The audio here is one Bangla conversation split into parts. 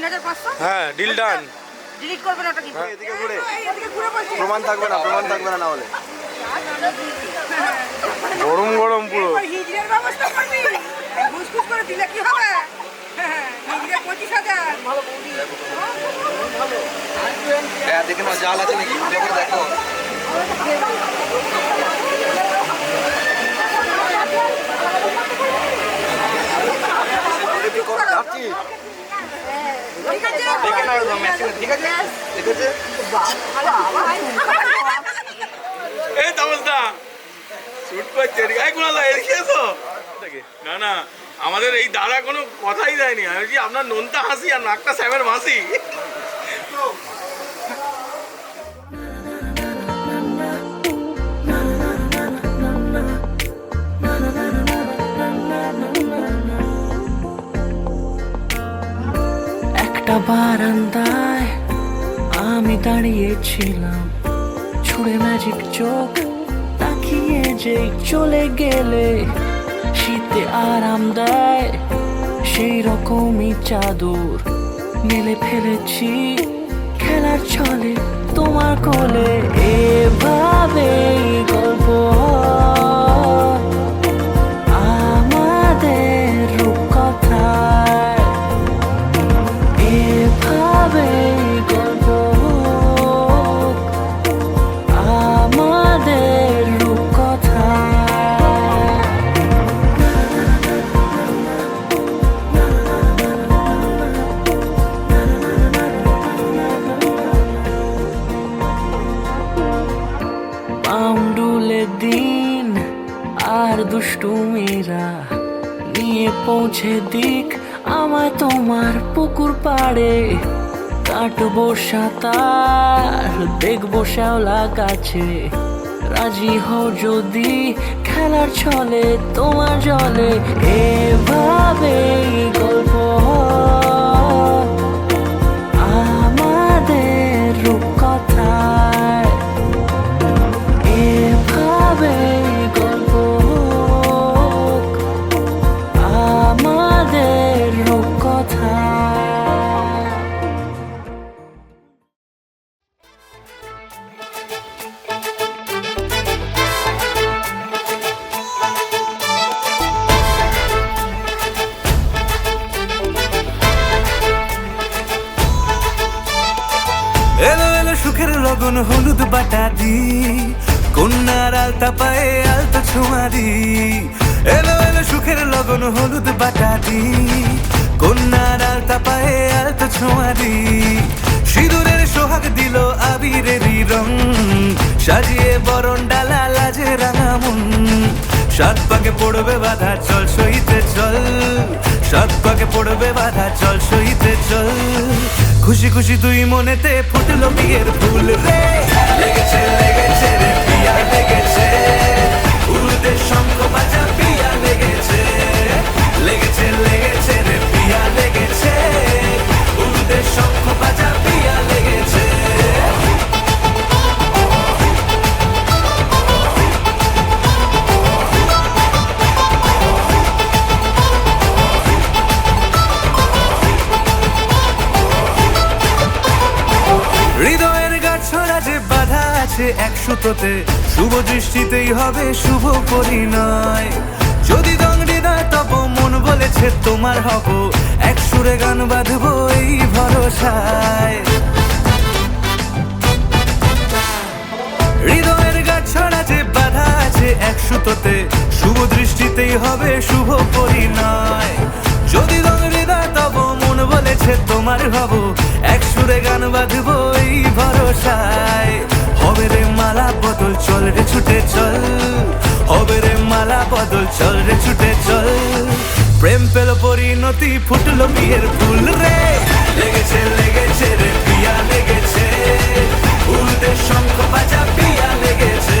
3500। হ্যাঁ ডিল ডান। ডিলিট করবেন ওটা কি? এদিকে ঘুরে প্রমাণ থাকবে না না হলে গরম গরম পুরো। হিজড়ের ব্যবস্থা করবি? ঘুষঘুষ করে দিলে কি হবে? হিজড়ে 25,000। দেখে না জাল আছে নাকি ভালো করে দেখো এই তামসদা শুট করছে এই কোনালা এসেছো না না আমাদের এই দাদা কোনো কথাই দেয়নি আমি কি আপনার নোনতা হাসি আর নাকটা স্যামের মাসি একটা বারান্দায় আমি দাঁড়িয়েছিলাম ছুঁড়ে ম্যাজিক চোখ তাকিয়ে যে চলে গেলে শীতে আরাম দেয় সেই রকমই চাদর মেলে ফেলেছি খেলার ছলে তোমার কোলে এভাবে গল্প আমাদের রূপকথায় এভাবে গল্প আমাদের রূপকথায় পাউন্ডুলে দিন আর দুষ্টুমিরা নিয়ে পৌঁছে দিক আমায় তোমার পুকুর পাড়ে কাটবো সাঁতার দেখবো শ্যাওলা গাছে রাজি হও যদি খেলার ছলে তোমার জলে এভাবে গল্প আমাদের রূপকথায় এভাবে গল্প আমাদের রূপকথায় এলো এলো সুখের লগন হলুদ বাটা দি কন্যার আলতা পায়ে আলতা ছোঁয়া দি এলো এলো সুখের লগন হলুদ বাটা দি কন্যার আলতা পায়ে আলতা ছোঁয়া দি সিঁদুরের সোহাগ দিল আবিরেরই রং সাজিয়ে বরণ ডালা লাজে রাঙা মন সাত পাকে পড়বে বাধা চল সইতে চল সাত পাকে পড়বে বাধা চল সইতে চল খুশি খুশি তুই মনেতে ফুটলো বিয়ের ফুল রে লেগেছে লেগেছে রে পিয়া লেগেছে উড়তে শঙ্খ বাজা পিয়া লেগেছে লেগেছে লেগেছে রে পিয়া লেগেছে উড়তে শঙ্খ বাজা পিয়া লেগেছে হৃদয়ের গাছড়া যে বাধা আছে এক সুতোতে শুভ দৃষ্টিতেই হবে শুভ পরিণয় যদি দংড়ি দেয় তব মন বলেছে তোমার হব এক সুরে গান বাঁধবো এই ভরসায় হৃদয়ের গাছড়া যে বাধা আছে এক সুতোতে শুভ দৃষ্টিতেই হবে শুভ পরিণয় যদি দংড়ি দেয় তব মন বলেছে তোমার হব এক সুরে গান বাঁধবো এই ভরসায় হবে রে মালা বদল চল রে ছুটে চল হবে রে মালা বদল চল রে ছুটে চল প্রেম পেল পরিণতি ফুটলো বিয়ের ফুল রে লেগেছে লেগেছে রে পিয়া লেগেছে উল্টে শঙ্খ বাজা পিয়া লেগেছে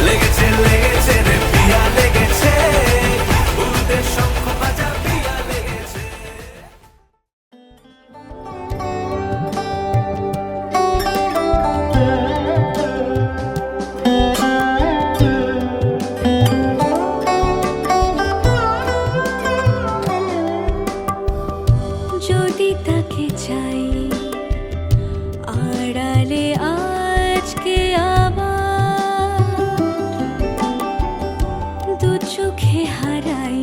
লেগেছে লেগেছে রে পিয়া লেগেছে উল্টে শঙ্খ বাজা পিয়া লেগেছে যদি তাকে চাই আড়ালে আজকে আবার দু চোখে হারাই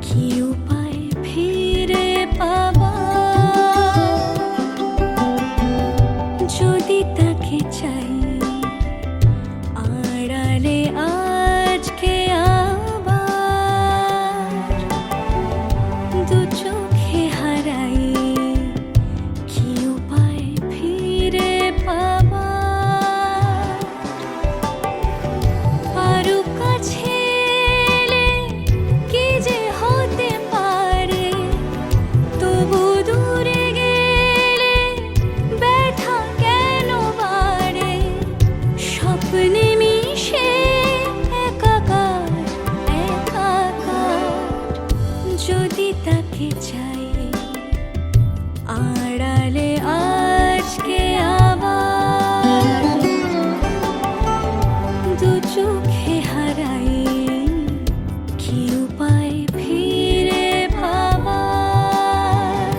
কি উপায় ফিরে পাবার যদি তাকে চাই আড়ালে আজকে আবার দু চোখে হারাই কি উপায় ফিরে পাবার আরো কাছে এলে কি যে হতে পারে তবু দূরে গেলে ব্যথা কেন বাড়ে স্বপ্নে মিশে একাকার একাকার যদি তাকে চাই আড়ালে আজকে আবার দু চোখে হারাই কি উপায় ফিরে পাবার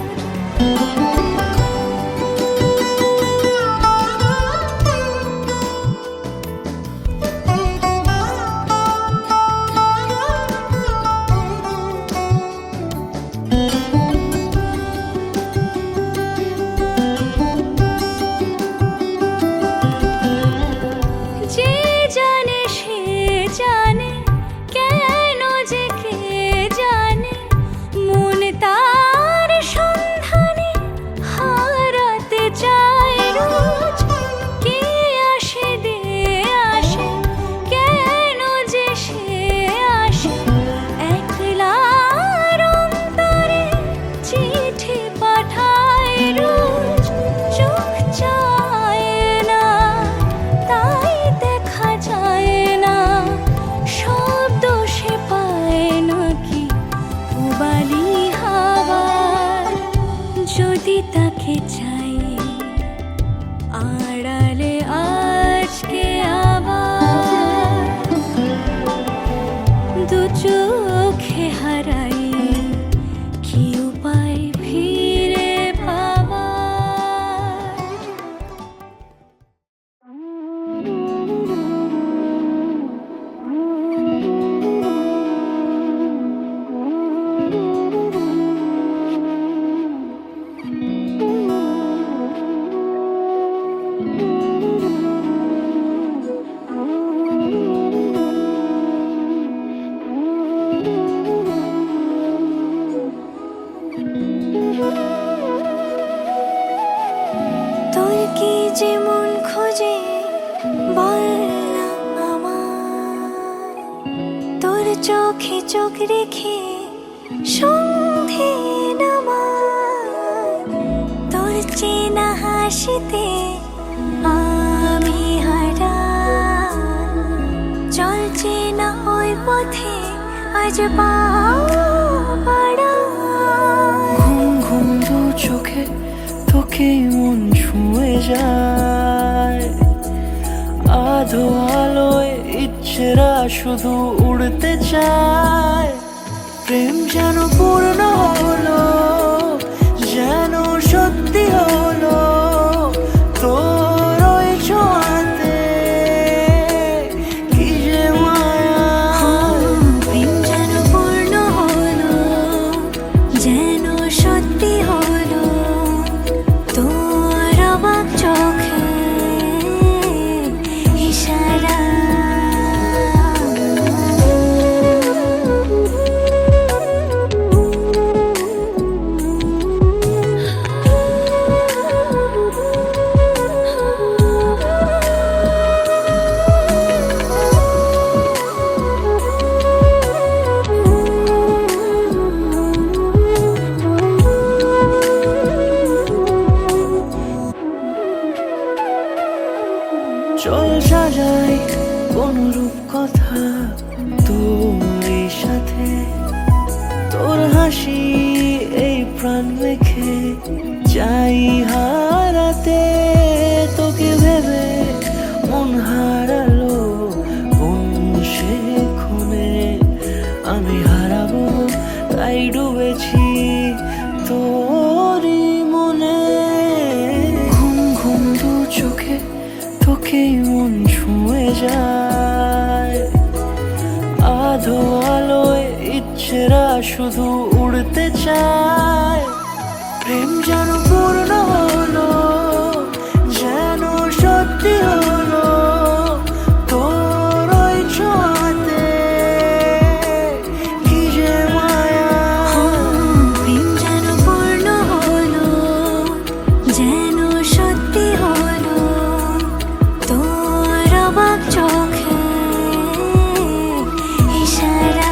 যে জানে সে জানে কেন যে কে জানে মন তার সন্ধানে হারাতে চায় রোজ কে আসে দে আসে কেন যে সে আসে একলার অন্তরে চিঠি পাঠায় রোজ চোখ চায় না তাই দেখা যায় না শব্দ সে পায় নাকি উবালি হাওয়ার যদি তাকে চাই আড়ালে আজকে আবার দু চোখে হারাই কি উপায় ফিরে পাবার তোর কি যে মন খোঁজে বল না আমার তোর চোখে চোখ রেখে সন্ধে নামার তোর চেনা হাসিতে আমি হারান চল চেনা ওই পথে আজ পা ঘুম ঘুম দু চোখে তোকে মন ছুঁয়ে যায় আধো আলোয় ইচ্ছেরা শুধু উড়তে চায় প্রেম যেন পূর্ণ হলো যেন সত্যি হলো তোর ওই ছোঁয়াতে কি যে মায়া প্রেম যেন পূর্ণ হলো যেন সত্যি হলো তোর অবাক চোখে ইশারা চল সাজাই কোন রূপ কথা তোর এই সাথে তোর হাসি এই প্রাণ রেখে চাই হারাতে তোকে ভেবে মন হারালো কোন সে খুনে আমি হারাবো তাই ডুবেছি তোরই মনে। ঘুম ঘুম দু চোখে তোকেই মন ছুঁয়ে যায়, আধো আলোয় ইচ্ছেরা শুধু উড়তে চায়। প্রেম যেন পূর্ণ হলো, যেন সত্যি হলো তোর ওই ছোঁয়াতে, কি যে মায়া। প্রেম যেন পূর্ণ হলো, যেন সত্যি হলো তোর অবাক চোখে ইশারা।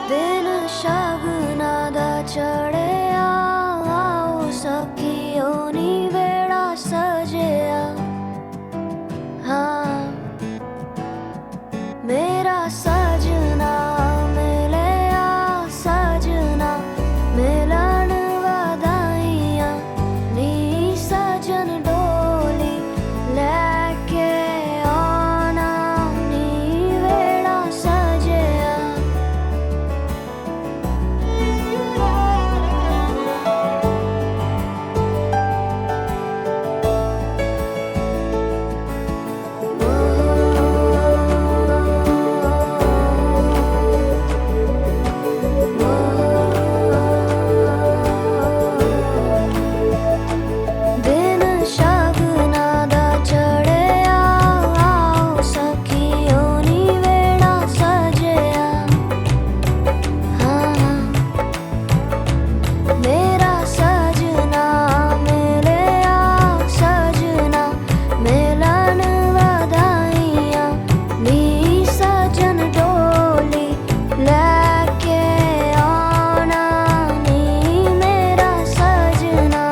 ਦਿਨ ਸ਼ਗਨਾਂ ਦਾ ਚੜਿਆ, ਆਓ ਸਖੀਓ ਨੀ ਵੇੜਾ ਸਜਿਆ। ਹਾਂ ਮੇਰਾ ਸਜਣਾ ਮਿਲਿਆ, ਸਜਣਾ ਮਿਲਣ ਵਧਾਈਆਂ ਨੀ ਸਜਣ ਡੋਲੀ ਲੈ ਕੇ ਆਉਣਾ ਨੀ ਵੇੜਾ ਸਜਿਆ। ਦਿਨ ਸ਼ਗਨਾਂ ਦਾ ਚੜਿਆ, ਆਓ ਸਖੀਓ ਨੀ ਵੇੜਾ ਸਜਿਆ। ਹਾਂ ਮੇਰਾ ਸਜਣਾ ਮਿਲਿਆ, ਸਜਣਾ ਮਿਲਣ ਵਧਾਈਆਂ ਨੀ ਸਜਣ ਡੋਲੀ ਲੈ ਕੇ ਆਉਣਾ ਨੀ ਮੇਰਾ ਸਜਣਾ।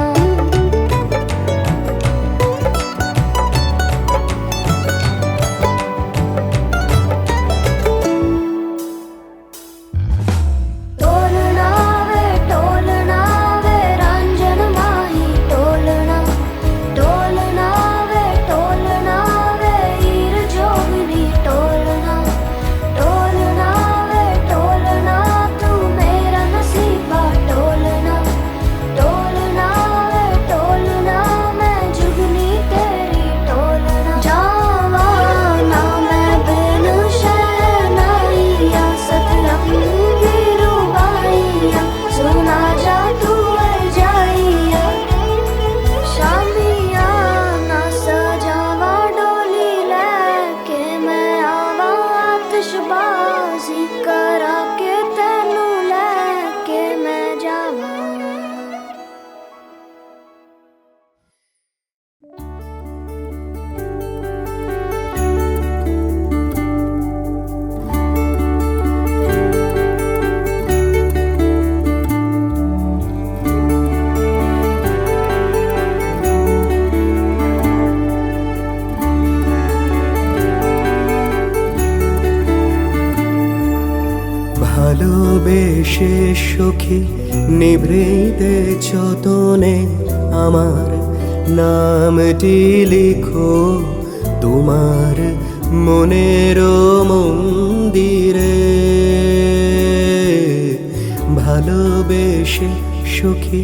ਢੋਲਣਾ ਵੇ ਰਾਂਝਣ ਮਾਹੀ ਢੋਲਣਾ, ਢੋਲਣਾ ਵੇ ਹੀਰ ਜੋਗਣੀ ਢੋਲਣਾ, ਢੋਲਣਾ ਤੂੰ ਮੇਰਾ ਨਸੀਬਾ ਢੋਲਣਾ, ਢੋਲਣਾ ਮੈਂ ਜੁਗਨੀ ਤੇਰੀ ਢੋਲਣਾ। ਜਾਵਾਂ ਨਾ ਮੈਂ ਬਿਨ ਸ਼ਹਿਨਾਈਆਂ, ਸਤਰੰਗ ਦੀ ਰੂਬਾਈਆਂ ਸੁਣਾ ਜਾ ਤੂੰ ਜਾਈਆ। ਸ਼ਾਮੀਆਂ ਨਾ ਸਜਾਵਾਂ ਡੋਲੀ ਲੈ ਕੇ, ਮੈਂ ਆਵਾਂ ਆਤਿਸ਼ਬਾਜ਼ੀ ਕਰਾ ਕੇ ਤੈਨੂੰ ਲੈ ਕੇ ਮੈਂ ਜਾਵਾਂ। ভালোবেসে সখী নিভৃতে যতনে আমার নামটি লিখো তোমার মনের মন্দিরে। ভালোবেসে সখী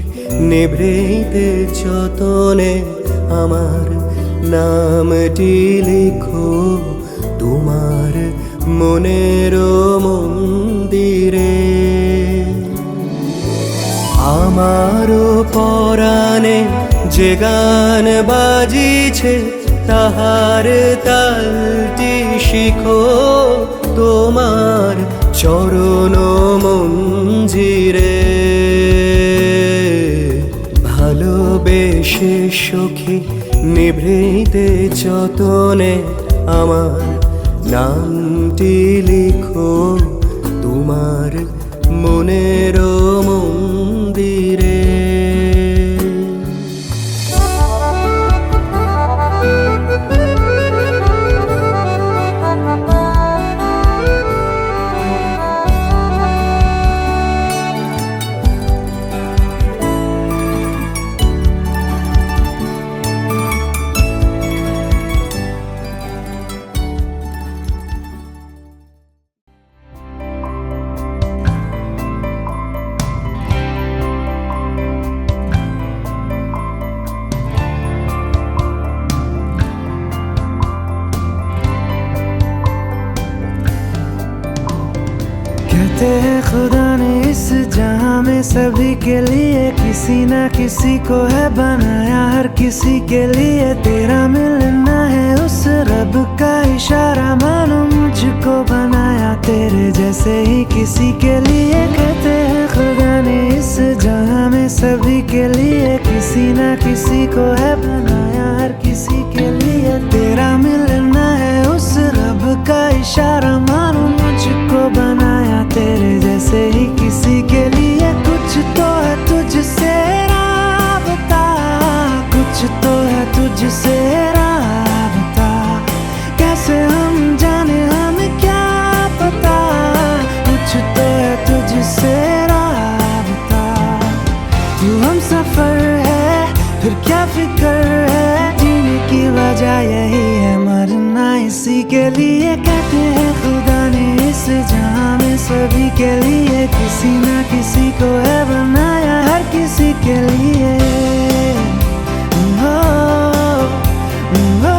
নিভৃতে যতনে আমার নামটি লিখো তোমার মনের মন্দিরে। আমারও পরাণে যে গান বাজিছে তাহার তালটি শিখো তোমার চরণ মঞ্জিরে। ভালোবেসে সখী নিভৃতে যতনে আমার নামটি লিখো তোমার মনের মন্দিরে। कहते हैं खुदा ने इस जहां में सभी के लिए किसी ना किसी को है बनाया, हर किसी के लिए तेरा मिलना है उस रब का इशारा। मानो मुझको बनाया तेरे जैसे ही किसी के लिए। कहते हैं खुदा ने इस जहां में सभी के लिए किसी ना किसी को है बनाया, हर किसी के लिए तेरा मिलना है उस रब का इशारा। मानो मुझको बनाया तेरे जैसे ही किसी के लिए। कुछ तो है तुझसे राबता, कुछ तो है तुझसे राबता, कैसे हम जाने हमें क्या पता। कुछ तो है तुझसे राबता, तू हम सफर है फिर क्या फिक्र है। जीने की वजह यही है मरना इसी के लिए। कहते हैं खुदा ने इस जहां में सभी के लिए किसी ना किसी को है बनाया, हर किसी के लिए। ओ, ओ,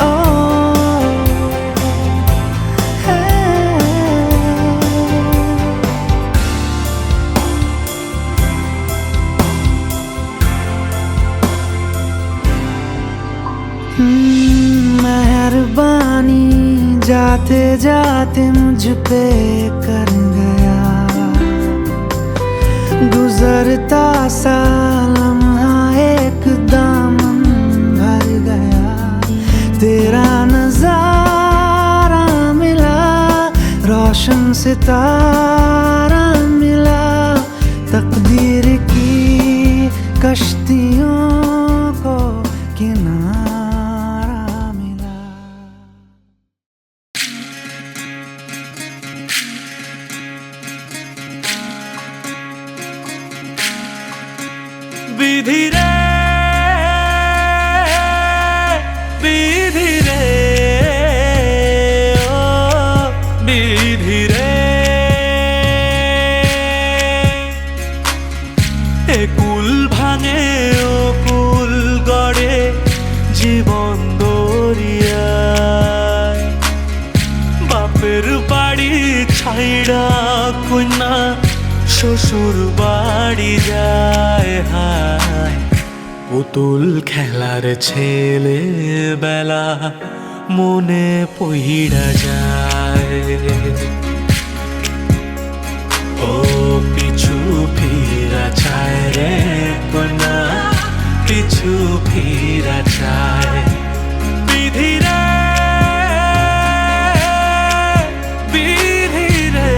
ओ, हे। मेहरबानी जाते जाते मुझ पे कर गया, गुजरता सा लम्हा एक दामन भर गया। तेरा नजारा मिला, रोशन सितारा मिला, तकदीर की कश्तियों को किनारा मिला। विधि रे विधि रे ओ विधि रे, এ কুল ভাঙে ও কুল গড়ে জীবন দরিয়ায়। বাপের বাড়ি ছাইড়া কন্যা শ্বশুর বাড়ি যায়। হায় পুতুল খেলার ছেলে বেলা মনে পইড়া যায়। ও পিছু ফিরা চায় রে কন্যা, পিছু ফিরা চায়। বিধি রে বিধি রে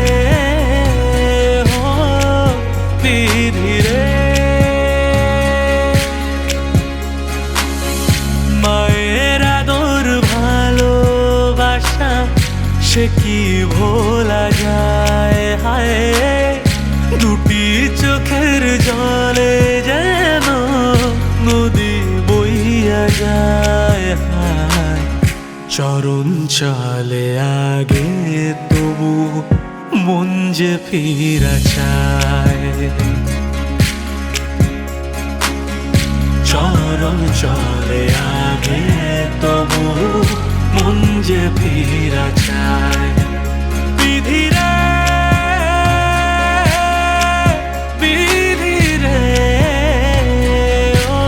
ও বিধি রে, মায়ের আদর ভালোবাসা সে কি ভোলা যায়। হায় দুটি চোখের জলে যেন নদী বইয়া যায়। হায় চরণ চলে আগে তবু মন যে ফিরা চায়। চরণ চলে আগে তবু মন যে ফিরা চায়। বিধি রে, বিধি রে, ও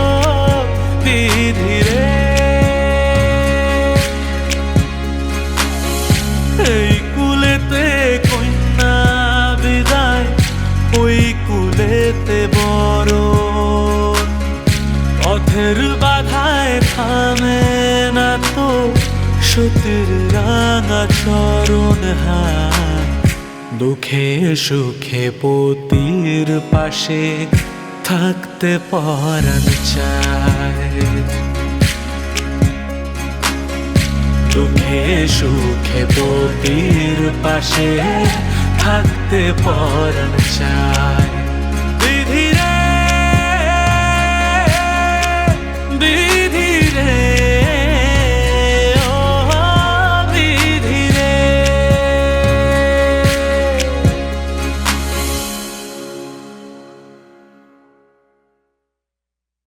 বিধি রে। এই কুলেতে কন্যা বিদায়, ওই কুলেতে বরণ, পথের বাধায় থামে না তো সতীর রাঙা চরণ হাত। দুঃখে সুখে পতির পাশে থাকতে পরাণ চায়, দুঃখে সুখে পতির পাশে থাকতে পরাণ চায়।